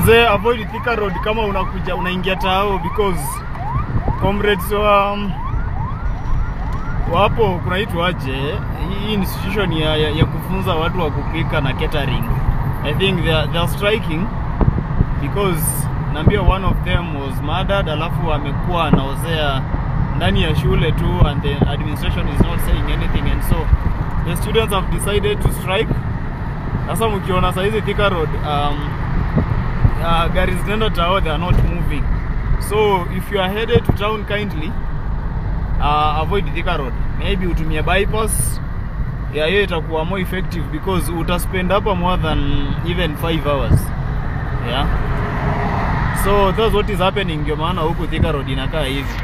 Mzee, avoid Thika Road kama unaingia Tao, because comrades wapo kunaitwa aje, hii institution ya kufunza watu wa kupika na catering. I think they're striking because naambia one of them was murdered, alafu amekuwa anaozea ndani ya shule tu, and the administration is not saying anything, and so the students have decided to strike. Sasa mkiona saizi Thika Road gari zinaenda Tao, they are not moving. So if you are headed to town, kindly avoid Thika Road. Maybe utumia bypass. Yeah, hiyo itakuwa more effective because utaspend hapa more than even 5 hours. Yeah. So that's what is happening, ndio maana huku Thika Road inakaa hivi.